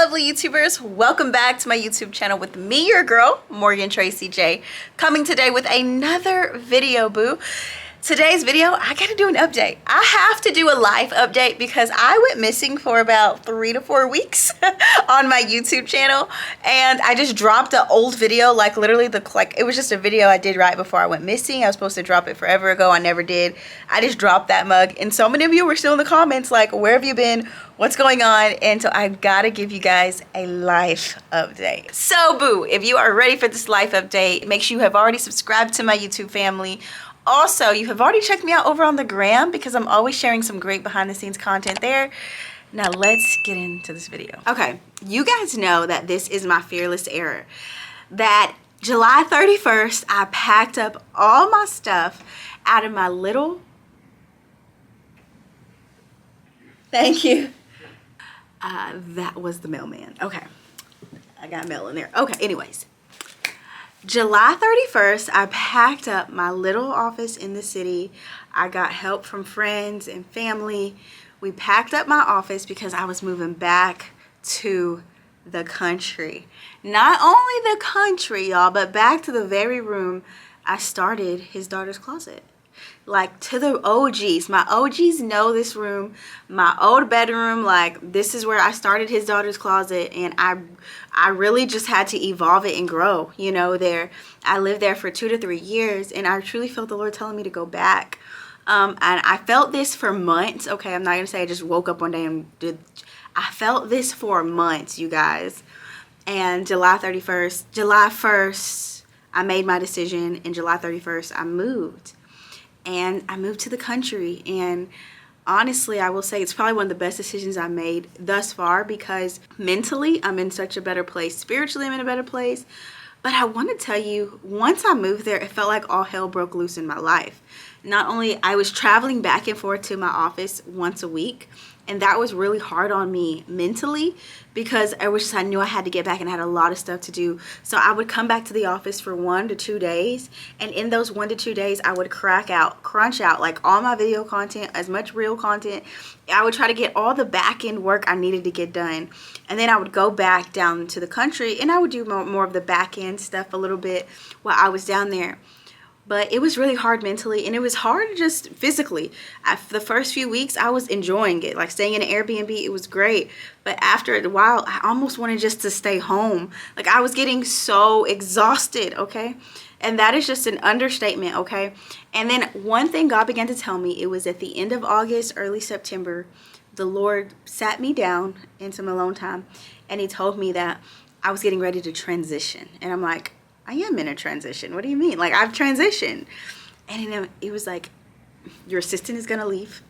lovely YouTubers, welcome back to my YouTube channel with me, your girl, Morgan Tracy J, coming today with another video, boo. Today's video, I gotta do an update. I have to do a life update because I went missing for about 3 to 4 weeks on my YouTube channel, and I just dropped an old video, like literally it was just a video I did right before I went missing. I was supposed to drop it forever ago. I never did. I just dropped that mug, and so many of you were still in the comments like, where have you been? What's going on? And so I gotta give you guys a life update. So boo, if you are ready for this life update, make sure you have already subscribed to my YouTube family. Also, you have already checked me out over on the gram because I'm always sharing some great behind the scenes content there. Now let's get into this video. Okay, you guys know that this is my fearless error. That July 31st, I packed up all my stuff out of my little... Thank you. That was the mailman. Okay, I got mail in there. Okay, anyways. July 31st, I packed up my little office in the city. I got help from friends and family. We packed up my office because I was moving back to the country. Not only the country, y'all, but back to the very room I started his daughter's closet. Like, to the OGs. My OGs know this room, my old bedroom. Like, this is where I started his daughter's closet, and I really just had to evolve it and grow, you know, there. I lived there for 2 to 3 years, and I truly felt the Lord telling me to go back. And I felt this for months. Okay, I'm not gonna say I just woke up one day and did. I felt this for months, you guys. And July 1st, I made my decision, and July 31st, I moved. And I moved to the country, and honestly, I will say it's probably one of the best decisions I made thus far because mentally, I'm in such a better place. Spiritually, I'm in a better place. But I want to tell you, once I moved there, it felt like all hell broke loose in my life. Not only I was traveling back and forth to my office once a week, and that was really hard on me mentally because I knew I had to get back and I had a lot of stuff to do. So I would come back to the office for 1 to 2 days, and in those 1 to 2 days, I would crunch out like all my video content, as much real content. I would try to get all the back end work I needed to get done, and then I would go back down to the country and I would do more of the back end stuff a little bit while I was down there. But it was really hard mentally, and it was hard just physically. The first few weeks, I was enjoying it. Like, staying in an Airbnb, it was great. But after a while, I almost wanted just to stay home. Like, I was getting so exhausted, okay? And that is just an understatement, okay? And then one thing God began to tell me, it was at the end of August, early September, the Lord sat me down in some alone time, and he told me that I was getting ready to transition. And I'm like, I am in a transition. What do you mean? Like, I've transitioned. And it was like, your assistant is going to leave,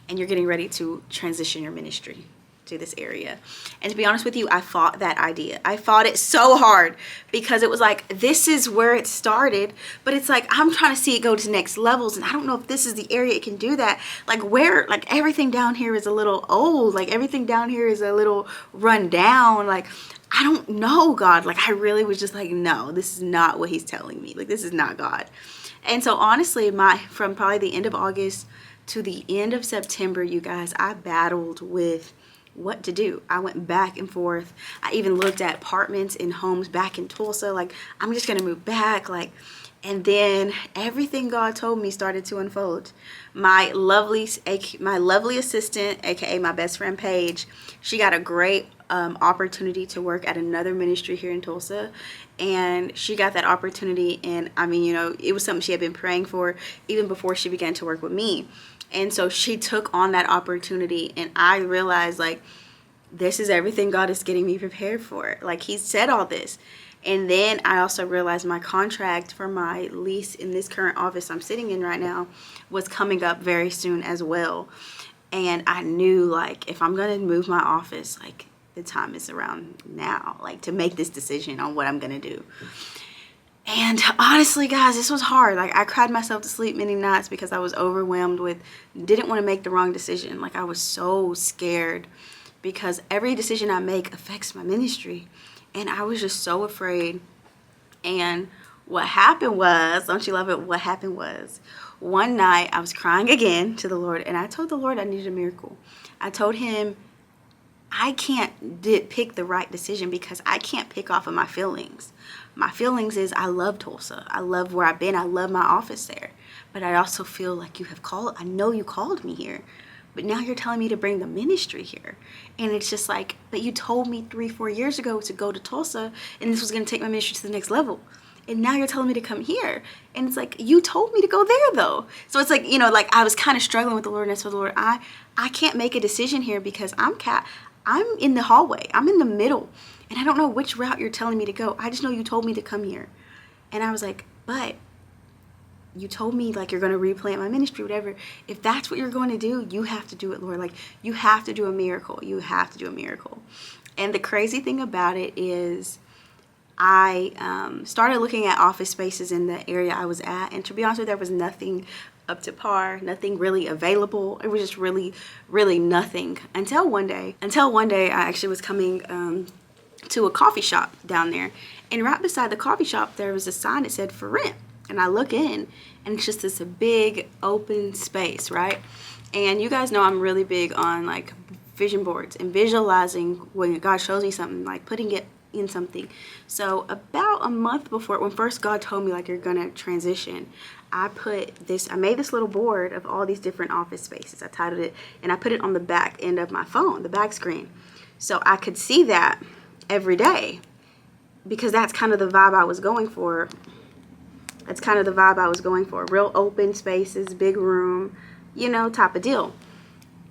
and you're getting ready to transition your ministry to this area. And to be honest with you, I fought that idea. I fought it so hard because it was like, this is where it started, but it's like, I'm trying to see it go to next levels, and I don't know if this is the area it can do that. Like, everything down here is a little old. Like, everything down here is a little run down. Like, I don't know, God. Like, I really was just like, no, this is not what he's telling me. Like, this is not God. And so honestly, from probably the end of August to the end of September, you guys, I battled with what to do. I went back and forth. I even looked at apartments and homes back in Tulsa. Like, I'm just going to move back. Like, and then everything God told me started to unfold. My lovely assistant, aka my best friend Paige, she got a great opportunity to work at another ministry here in Tulsa, and she got that opportunity. And I mean, you know, it was something she had been praying for even before she began to work with me. And so she took on that opportunity, and I realized, like, this is everything God is getting me prepared for. Like, he said all this. And then I also realized my contract for my lease in this current office I'm sitting in right now was coming up very soon as well. And I knew, like, if I'm going to move my office, like, the time is around now, like, to make this decision on what I'm going to do. And honestly, guys, this was hard. Like, I cried myself to sleep many nights because I was overwhelmed didn't want to make the wrong decision. Like, I was so scared because every decision I make affects my ministry. And I was just so afraid. And what happened was, don't you love it? What happened was, one night I was crying again to the Lord, and I told the Lord I needed a miracle. I told him I can't pick the right decision because I can't pick off of my feelings. My feelings is I love Tulsa. I love where I've been. I love my office there. But I also feel like you have called, I know you called me here, but now you're telling me to bring the ministry here. And it's just like, but you told me 3-4 years ago to go to Tulsa and this was going to take my ministry to the next level. And now you're telling me to come here. And it's like, you told me to go there though. So it's like, you know, like I was kind of struggling with the Lord, and I told the Lord, I can't make a decision here because I'm in the hallway. I'm in the middle. And I don't know which route you're telling me to go. I just know you told me to come here. And I was like, but you told me like you're going to replant my ministry, whatever. If that's what you're going to do, you have to do it, Lord. Like you have to do a miracle. You have to do a miracle. And the crazy thing about it is I started looking at office spaces in the area I was at. And to be honest with you, there was nothing up to par, nothing really available. It was just really, really nothing until one day I actually was coming to a coffee shop down there. And right beside the coffee shop, there was a sign that said for rent. And I look in and it's just this big open space, right? And you guys know I'm really big on like vision boards and visualizing when God shows me something, like putting it in something. So about a month before, when first God told me like you're gonna transition, I made this little board of all these different office spaces. I titled it and I put it on the back end of my phone, the back screen. So I could see that every day because that's kind of the vibe I was going for. Real open spaces, big room, you know, type of deal.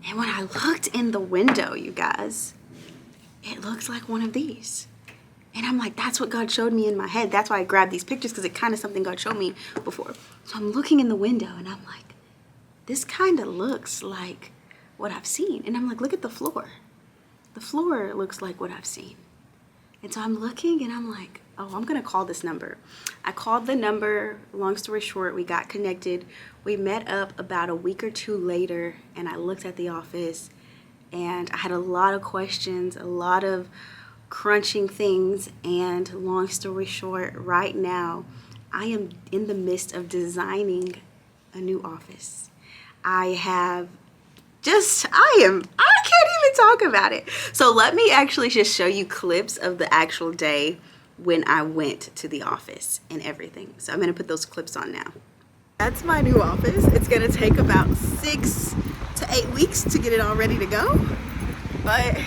And when I looked in the window, you guys, it looks like one of these. And I'm like, that's what God showed me in my head. That's why I grabbed these pictures, because it's kind of something God showed me before. So I'm looking in the window and I'm like, this kind of looks like what I've seen. And I'm like, look at the floor. The floor looks like what I've seen. And so I'm looking and I'm like, oh, I'm going to call this number. I called the number. Long story short, we got connected. We met up about a week or two later and I looked at the office and I had a lot of questions, a lot of crunching things, and long story short, right now I am in the midst of designing a new office. I can't even talk about it. So let me actually just show you clips of the actual day when I went to the office and everything. So I'm gonna put those clips on now. That's my new office. It's gonna take about 6 to 8 weeks to get it all ready to go, but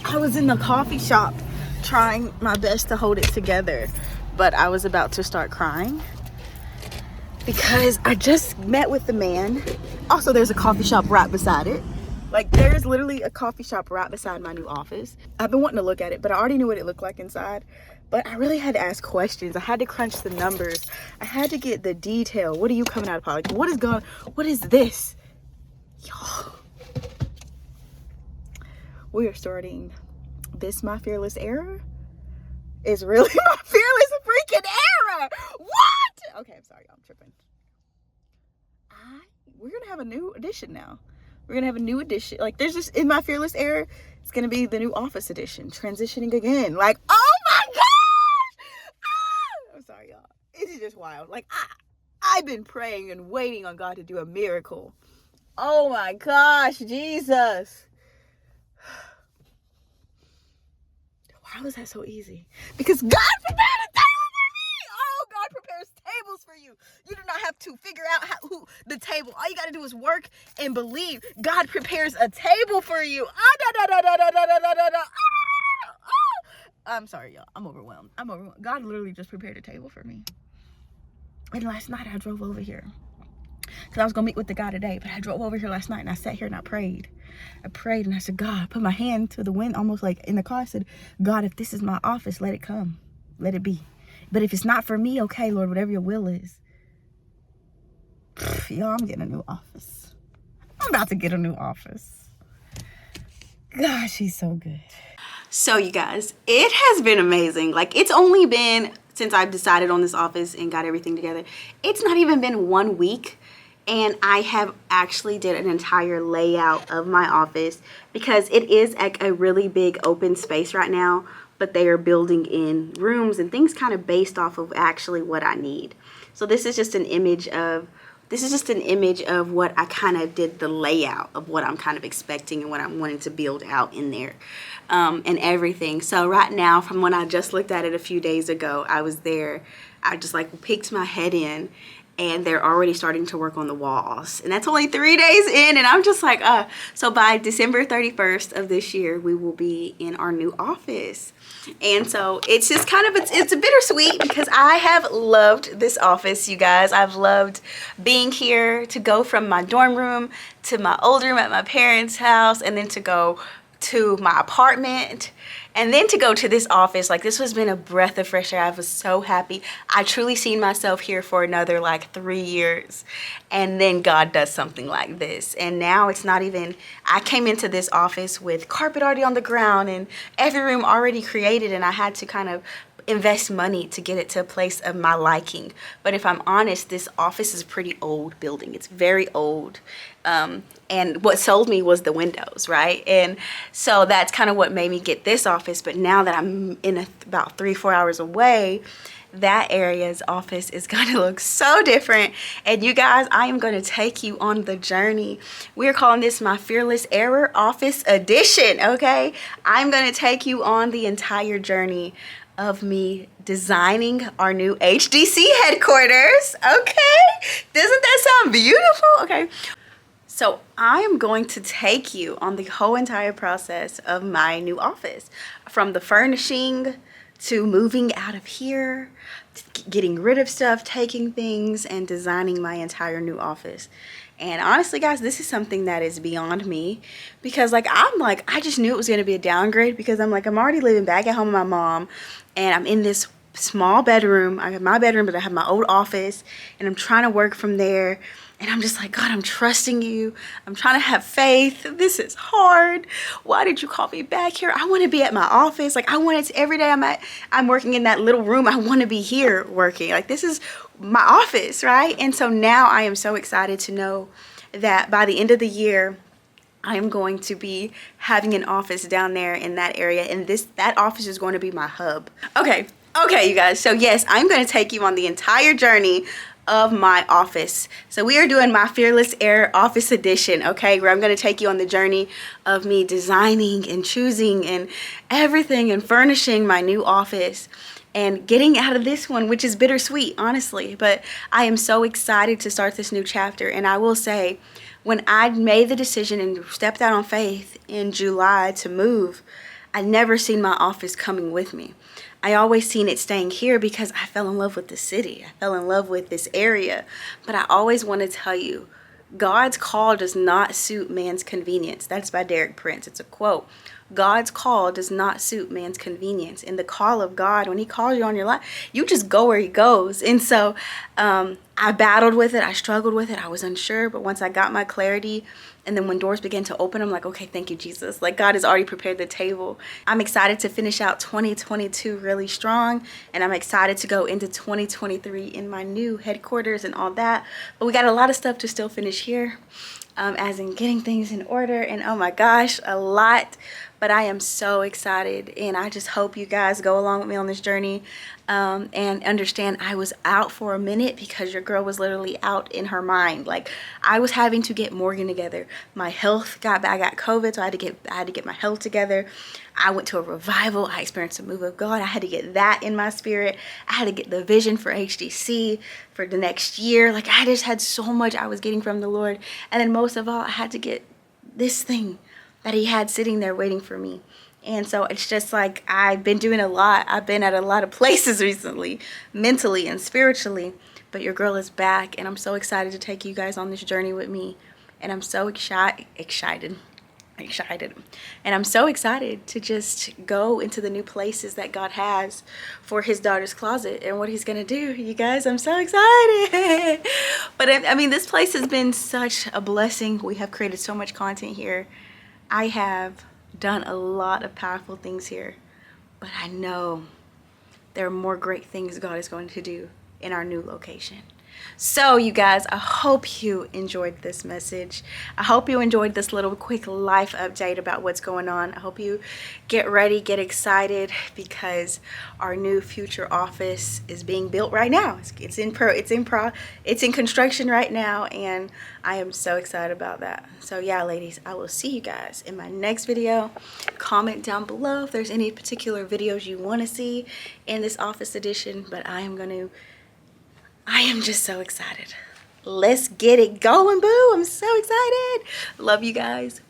I was in the coffee shop trying my best to hold it together, but I was about to start crying because I just met with the man. Also, there's a coffee shop right beside it. Like, there's literally a coffee shop right beside my new office. I've been wanting to look at it, but I already knew what it looked like inside. But I really had to ask questions. I had to crunch the numbers. I had to get the detail. What are you coming out of Like, what is this? Y'all. We are starting this My Fearless era is really my fearless freaking era. What? Okay, I'm sorry, y'all. I'm tripping. We're gonna have a new edition now. We're gonna have a new edition. Like, there's just in my fearless era, it's gonna be the new office edition, transitioning again. Like, oh my gosh! I'm sorry, y'all. It is just wild. Like, I've been praying and waiting on God to do a miracle. Oh my gosh, Jesus. Why was that so easy? Because God prepared a table for me. Oh, God prepares tables for you. You do not have to figure out who the table. All you got to do is work and believe. God prepares a table for you. I'm sorry, y'all. I'm overwhelmed. God literally just prepared a table for me. And last night I drove over here because I was going to meet with the guy today. But I drove over here last night and I sat here and I prayed. And I said, God, put my hand to the wind, almost like in the car. I said, God, if this is my office, let it come. Let it be. But if it's not for me, okay, Lord, whatever your will is. Y'all, I'm getting a new office. I'm about to get a new office. Gosh, he's so good. So you guys, it has been amazing. Like, it's only been, since I've decided on this office and got everything together, it's not even been 1 week. And I have actually did an entire layout of my office because it is like a really big open space right now, but they are building in rooms and things kind of based off of actually what I need. So this is just an image of this is just an image of what I kind of did, the layout of what I'm kind of expecting and what I'm wanting to build out in there, and everything. So right now, from when I just looked at it a few days ago, I was there, I just like peeked my head in, and they're already starting to work on the walls. And that's only 3 days in, and I'm just like, so by December 31st of this year, we will be in our new office. And so it's just kind of, it's a bittersweet because I have loved this office, you guys. I've loved being here, to go from my dorm room to my old room at my parents' house, and then to go to my apartment, and then to go to this office. Like, this has been a breath of fresh air. I was so happy. I truly seen myself here for another like 3 years, and then God does something like this. And now it's not even, I came into this office with carpet already on the ground and every room already created, and I had to kind of invest money to get it to a place of my liking. But if I'm honest, this office is a pretty old building. It's very old. And what sold me was the windows, right? And so that's kind of what made me get this office. But now that I'm in about 3-4 hours away, that area's office is going to look so different. And you guys, I am going to take you on the journey. We're calling this my Fearless Error Office Edition, okay? I'm going to take you on the entire journey of me designing our new HDC headquarters, okay? Doesn't that sound beautiful? Okay. So I am going to take you on the whole entire process of my new office, from the furnishing to moving out of here, getting rid of stuff, taking things, and designing my entire new office. And honestly, guys, this is something that is beyond me, because I just knew it was going to be a downgrade, because I'm already living back at home with my mom, and I'm in this small bedroom. I have my bedroom, but I have my old office, and I'm trying to work from there. And I'm just like, God, I'm trusting you. I'm trying to have faith. This is hard. Why did you call me back here? I want to be at my office. Like, I want it every day I'm working in that little room. I want to be here working. Like, this is my office, right? And so now I am so excited to know that by the end of the year, I am going to be having an office down there in that area. And that office is going to be my hub. Okay, you guys. So yes, I'm going to take you on the entire journey of my office. So we are doing my Fearless Error Office Edition, okay, where I'm going to take you on the journey of me designing and choosing and everything and furnishing my new office and getting out of this one, which is bittersweet, honestly. But I am so excited to start this new chapter. And I will say, when I made the decision and stepped out on faith in July to move, I never seen my office coming with me. I always seen it staying here because I fell in love with the city. I fell in love with this area. But I always want to tell you, God's call does not suit man's convenience. That's by Derek Prince. It's a quote. God's call does not suit man's convenience. And the call of God, when he calls you on your life, you just go where he goes. And so I battled with it. I struggled with it. I was unsure. But once I got my clarity, and then when doors began to open, I'm like, okay, thank you, Jesus. Like, God has already prepared the table. I'm excited to finish out 2022 really strong. And I'm excited to go into 2023 in my new headquarters and all that. But we got a lot of stuff to still finish here, as in getting things in order. And oh my gosh, a lot. But I am so excited, and I just hope you guys go along with me on this journey, and understand I was out for a minute because your girl was literally out in her mind. Like, I was having to get Morgan together. My health I got COVID, so I had to get my health together. I went to a revival. I experienced a move of God. I had to get that in my spirit. I had to get the vision for HDC for the next year. Like, I just had so much I was getting from the Lord. And then most of all, I had to get this thing that he had sitting there waiting for me. And so it's just like, I've been doing a lot. I've been at a lot of places recently, mentally and spiritually. But your girl is back, and I'm so excited to take you guys on this journey with me. And I'm so excited. And I'm so excited to just go into the new places that God has for his daughter's closet and what he's going to do. You guys, I'm so excited. But I mean, this place has been such a blessing. We have created so much content here. I have done a lot of powerful things here, but I know there are more great things God is going to do in our new location. So you guys, I hope you enjoyed this message. I hope you enjoyed this little quick life update about what's going on. I hope you get ready, get excited, because our new future office is being built right now. It's in construction right now, and I am so excited about that. So yeah, ladies, I will see you guys in my next video. Comment down below if there's any particular videos you want to see in this office edition, but I am just so excited. Let's get it going, boo. I'm so excited. Love you guys.